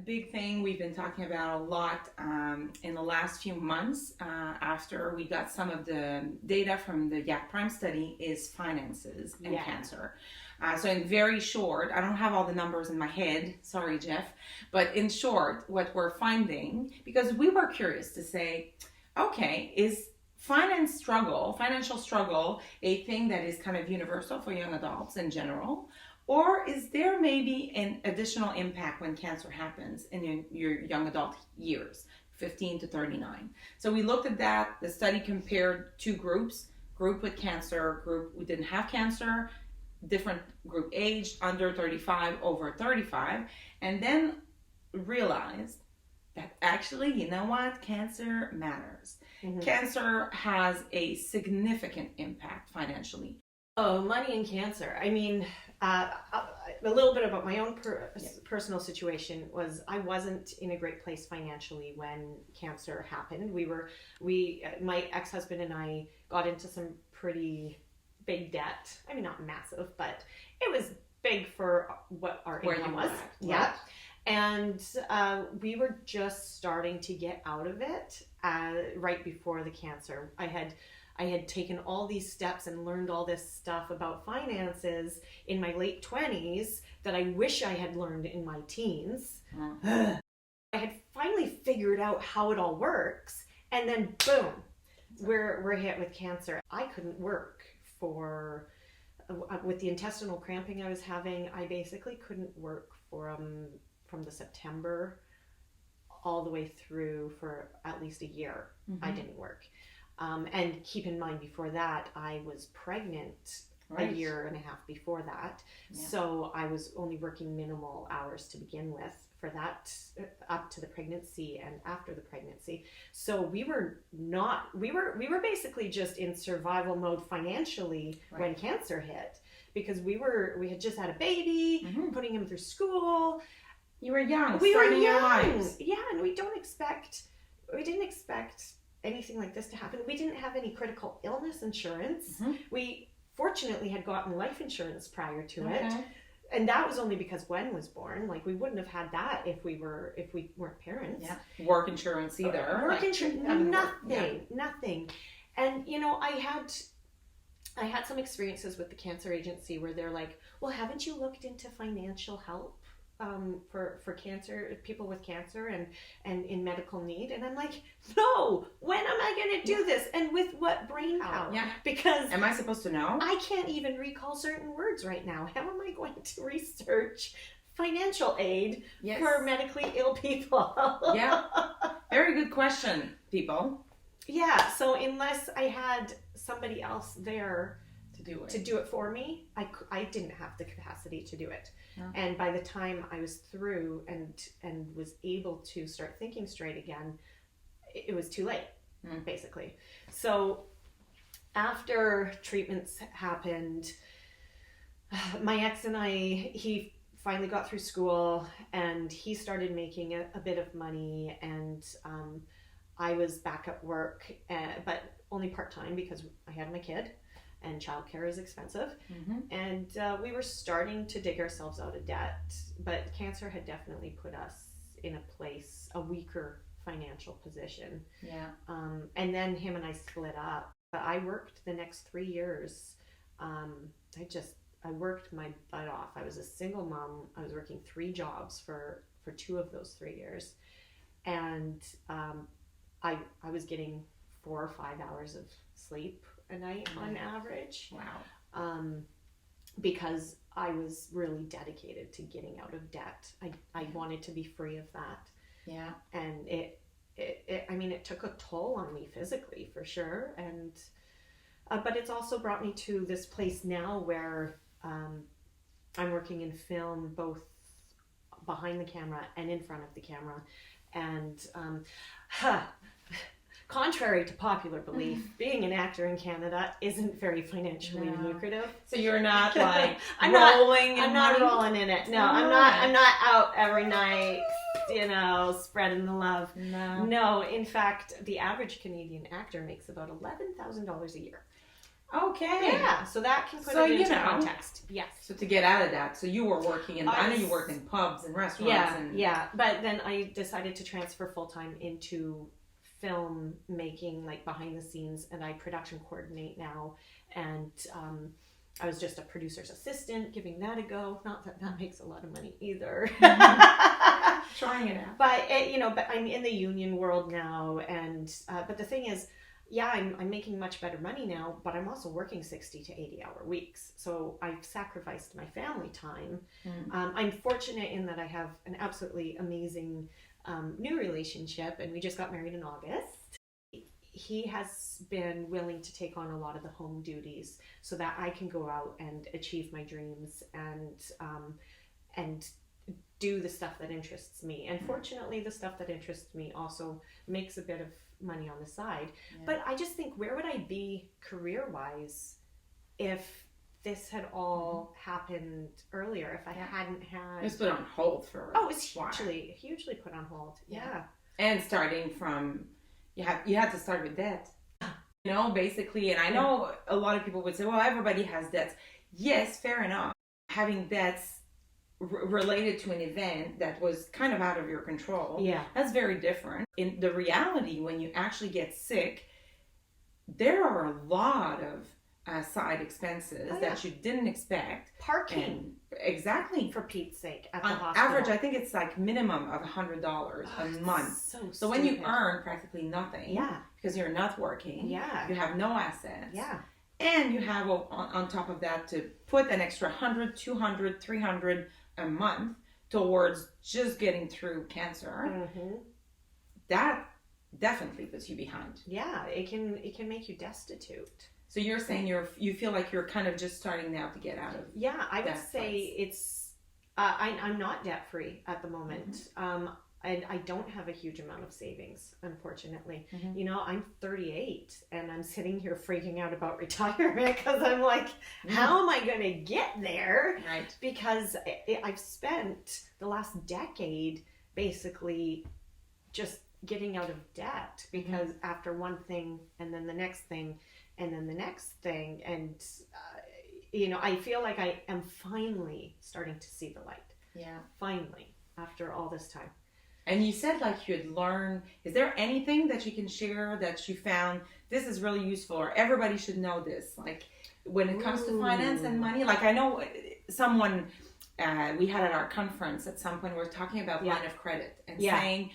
big thing we've been talking about a lot in the last few months after we got some of the data from the YAC Prime study is finances and cancer. So in very short, I don't have all the numbers in my head, sorry Jeff, but in short, what we're finding, because we were curious to say, okay, is financial struggle, a thing that is kind of universal for young adults in general? Or is there maybe an additional impact when cancer happens in your young adult years, 15 to 39? So we looked at that. The study compared two groups, group with cancer, group who didn't have cancer, different group age, under 35, over 35, and then realized that actually, you know what? Cancer matters. Mm-hmm. Cancer has a significant impact financially. Oh, money and cancer. I mean, a little bit about my own personal situation was I wasn't in a great place financially when cancer happened. My ex-husband and I got into some pretty big debt. I mean, not massive, but it was big for what our income was. Yeah. And we were just starting to get out of it right before the cancer. I had taken all these steps and learned all this stuff about finances in my late 20s that I wish I had learned in my teens. I had finally figured out how it all works, and then boom, we're hit with cancer. I couldn't work with the intestinal cramping I was having. I basically couldn't work from the September all the way through for at least a year. Mm-hmm. I didn't work. And keep in mind, before that, I was pregnant a year and a half before that. Yeah. So I was only working minimal hours to begin with for that, up to the pregnancy and after the pregnancy. So we were basically just in survival mode financially when cancer hit, because we had just had a baby, putting him through school. You were young, starting your lives. Yeah, and we didn't expect anything like this to happen. We didn't have any critical illness insurance. Mm-hmm. We fortunately had gotten life insurance prior to it. And that was only because Gwen was born. Like, we wouldn't have had that if we weren't parents. Yeah. Work insurance either. Work insurance, nothing. And I had some experiences with the cancer agency where they're like, well, haven't you looked into financial help for cancer, people with cancer and in medical need? And I'm like, no, when am I going to do this? And with what brain power? Yeah. Because am I supposed to know? I can't even recall certain words right now. How am I going to research financial aid for medically ill people? Yeah. Very good question, people. Yeah. So unless I had somebody else there to do it for me, I didn't have the capacity to do it. No. And by the time I was through and was able to start thinking straight again, it was too late, basically. So after treatments happened, my ex and he finally got through school and he started making a bit of money, and I was back at work, but only part-time because I had my kid. And childcare is expensive. Mm-hmm. And we were starting to dig ourselves out of debt, but cancer had definitely put us in a weaker financial position. Yeah. And then him and I split up. I worked the next 3 years. I worked my butt off. I was a single mom. I was working 3 jobs for 2 of those 3 years. And I was getting 4 or 5 hours of sleep a night on average. Wow. Because I was really dedicated to getting out of debt. I wanted to be free of that. Yeah. And it took a toll on me physically, for sure. And but it's also brought me to this place now where I'm working in film, both behind the camera and in front of the camera. And contrary to popular belief, being an actor in Canada isn't very financially lucrative. So you're not like I'm rolling not rolling in it. No, I'm not out every night, spreading the love. No, in fact, the average Canadian actor makes about $11,000 a year. Okay. Yeah, so that can put So, it you into know, context. Yes. So to get out of that, so you were working in, I know you worked in pubs and restaurants. Yeah. But then I decided to transfer full-time into film making, like behind the scenes, and I production coordinate now. And I was just a producer's assistant, giving that a go. Not that that makes a lot of money either. Trying it out. But but I'm in the union world now, and but the thing is, yeah, I'm making much better money now, but I'm also working 60 to 80-hour weeks. So I've sacrificed my family time. I'm fortunate in that I have an absolutely amazing new relationship, and we just got married in August. He has been willing to take on a lot of the home duties so that I can go out and achieve my dreams and do the stuff that interests me. And fortunately, the stuff that interests me also makes a bit of money on the side. Yeah. But I just think, where would I be career-wise if this had all happened earlier, if I hadn't had... It was put on hold for it was hugely put on hold. Yeah. And starting from, you had to start with debt. Basically, and I know a lot of people would say, well, everybody has debts. Yes, fair enough. Having debts related to an event that was kind of out of your control, that's very different. In the reality, when you actually get sick, there are a lot of side expenses that you didn't expect. Parking. Exactly. For Pete's sake, at on the hospital. average, I think it's like minimum of $100 a month. So when you earn practically nothing, because you're not working, you have no assets, and you have on top of that to put an extra $100, $200, $300 a month towards just getting through cancer, that definitely puts you behind. Yeah, it can make you destitute. So you're saying you feel like you're kind of just starting now to get out of I would say it's I'm not debt free at the moment. I don't have a huge amount of savings, unfortunately. I'm 38 and I'm sitting here freaking out about retirement because I'm like, how am I going to get there? Right. Because I've spent the last decade basically just getting out of debt, because after one thing and then the next thing and then the next thing, and I feel like I am finally starting to see the light. Yeah. Finally, after all this time. And you said like you had learned, is there anything that you can share that you found this is really useful, or everybody should know this? Like when it comes to finance and money, like I know someone we had at our conference at some point, we were talking about line of credit and saying,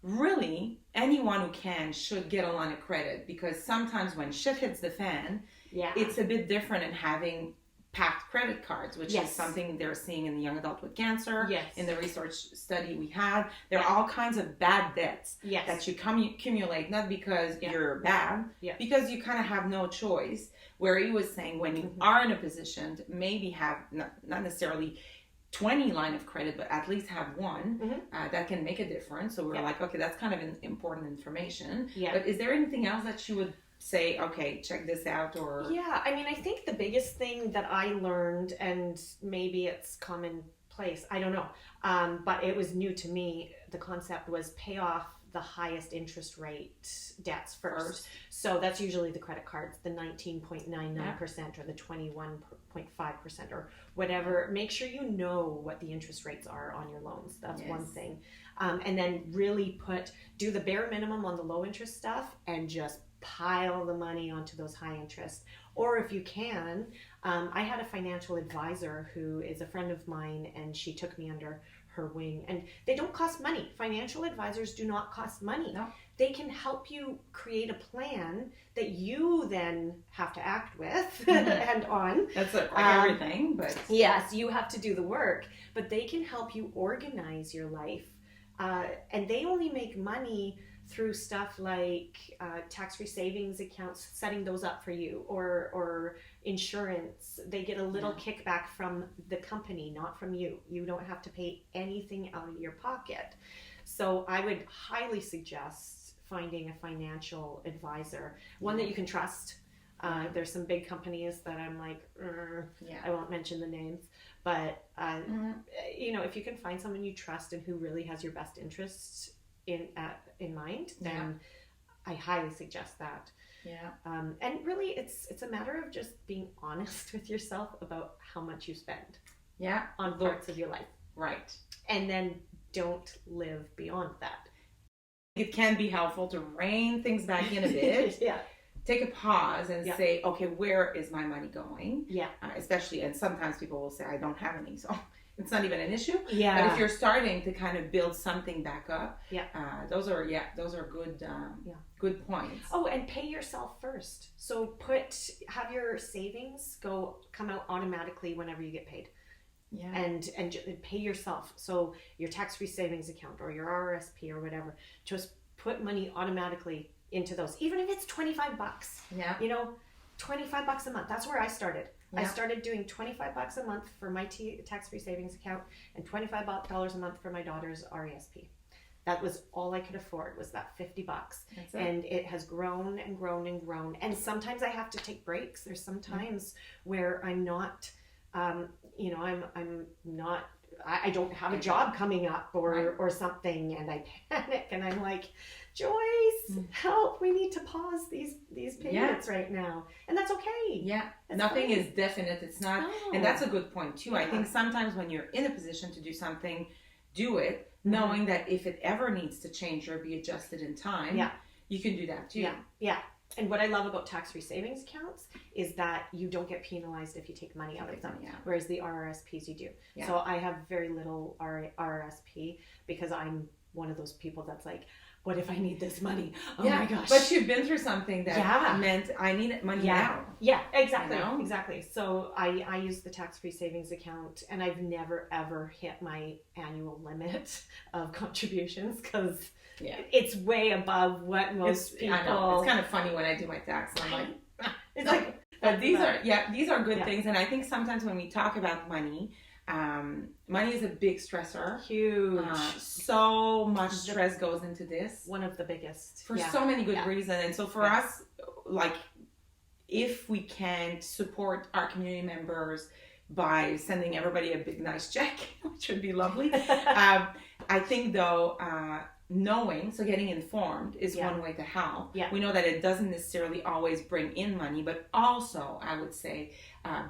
really, anyone who can should get a line of credit, because sometimes when shit hits the fan, it's a bit different in having packed credit cards, which is something they're seeing in the young adult with cancer. In the research study we had, there are all kinds of bad debts that you accumulate, not because you're bad, because you kind of have no choice. Where he was saying, when you are in a position to maybe have not necessarily 20 line of credit, but at least have one, that can make a difference. So we're like, okay, that's kind of important information. But is there anything else that you would say, okay, check this out? Or I think the biggest thing that I learned, and maybe it's commonplace, I don't know, but it was new to me, the concept was pay off the highest interest rate debts first. So that's usually the credit cards, the 19.99% or the 21.5% or whatever. Make sure you know what the interest rates are on your loans. That's one thing. And then really do the bare minimum on the low interest stuff and just pile the money onto those high interest. Or if you can, I had a financial advisor who is a friend of mine, and she took me under her wing, and they don't cost money. Financial advisors do not cost money. No. They can help you create a plan that you then have to act with and on. That's like everything, but yes, you have to do the work, but they can help you organize your life, and they only make money through stuff like tax-free savings accounts, setting those up for you, or insurance. They get a little kickback from the company, not from you. You don't have to pay anything out of your pocket. So I would highly suggest finding a financial advisor, one that you can trust. There's some big companies that I'm like, I won't mention the names, but if you can find someone you trust and who really has your best interests in mind, then I highly suggest that. Yeah. And really, it's a matter of just being honest with yourself about how much you spend. Yeah. On parts of your life. Right. And then don't live beyond that. It can be helpful to rein things back in a bit. Yeah. Take a pause and say, okay, where is my money going? Yeah. Especially, and sometimes people will say, I don't have any, so it's not even an issue. Yeah. But if you're starting to kind of build something back up, yeah. Those are good, good points. Oh, and pay yourself first. So have your savings come out automatically whenever you get paid. Yeah. And pay yourself. So your tax-free savings account or your RRSP or whatever, just put money automatically into those, even if it's $25. Yeah. You know, $25 a month. That's where I started. Yeah. I started doing $25 a month for my tax-free savings account and $25 a month for my daughter's RESP. That was all I could afford, was that $50. And it has grown and grown and grown. And sometimes I have to take breaks. There's some times where I'm not, I'm not, I don't have a job coming up or something, and I panic and I'm like, Joyce, help, we need to pause these payments right now. And that's okay. Yeah. That's Nothing fine. is definite. It's not. No. And that's a good point too. Yeah. I think sometimes when you're in a position to do something, do it, knowing that if it ever needs to change or be adjusted in time, you can do that too. Yeah. Yeah. And what I love about tax-free savings accounts is that you don't get penalized if you take money out of them, whereas the RRSPs you do. Yeah. So I have very little RRSP because I'm one of those people that's like, what if I need this money? Oh my gosh. But you've been through something that meant I need money now. Yeah, exactly. You know? Exactly. So I use the tax-free savings account, and I've never ever hit my annual limit of contributions because it's way above what most people. I know. It's kind of funny when I do my tax. I'm like, it's like, but these are good things, and I think sometimes when we talk about money, money is a big stressor. Huge. So much stress goes into this. One of the biggest. For so many good reasons. And so for us, like, if we can support our community members by sending everybody a big nice check, which would be lovely. I think though, getting informed is one way to help. Yeah. We know that it doesn't necessarily always bring in money, but also I would say,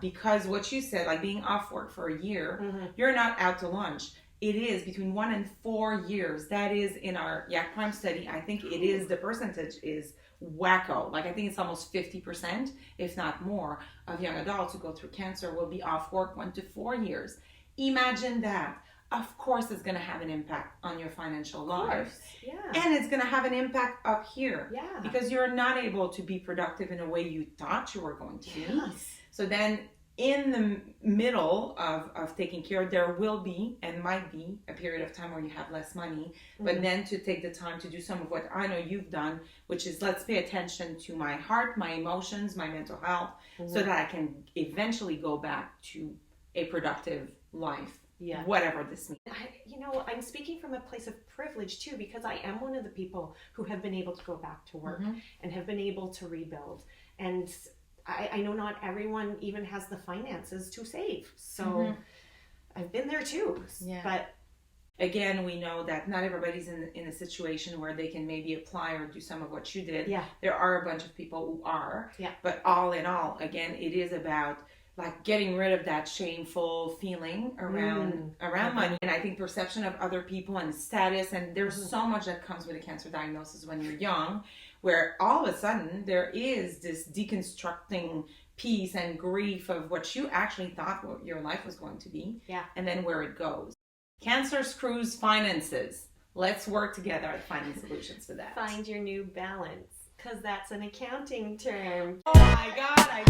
because what you said, like being off work for a year, you're not out to lunch. It is between 1 and 4 years. That is in our Yak Prime study. I think it is, the percentage is wacko. Like I think it's almost 50%, if not more, of young adults who go through cancer will be off work 1 to 4 years. Imagine that. Of course it's going to have an impact on your financial life. Yeah. And it's going to have an impact up here. Yeah. Because you're not able to be productive in a way you thought you were going to be. Yes. So then in the middle of taking care, there will be and might be a period of time where you have less money. But then to take the time to do some of what I know you've done, which is let's pay attention to my heart, my emotions, my mental health, so that I can eventually go back to a productive life. Yeah. Whatever this means. I'm speaking from a place of privilege too, because I am one of the people who have been able to go back to work and have been able to rebuild. And I know not everyone even has the finances to save. So I've been there too. Yeah. But again, we know that not everybody's in a situation where they can maybe apply or do some of what you did. Yeah. There are a bunch of people who are. Yeah. But all in all, again, it is about like getting rid of that shameful feeling around money. And I think perception of other people and status, and there's so much that comes with a cancer diagnosis when you're young, where all of a sudden there is this deconstructing piece and grief of what you actually thought your life was going to be, and then where it goes. Cancer screws finances. Let's work together at finding solutions for that. Find your new balance, because that's an accounting term. Oh my God, I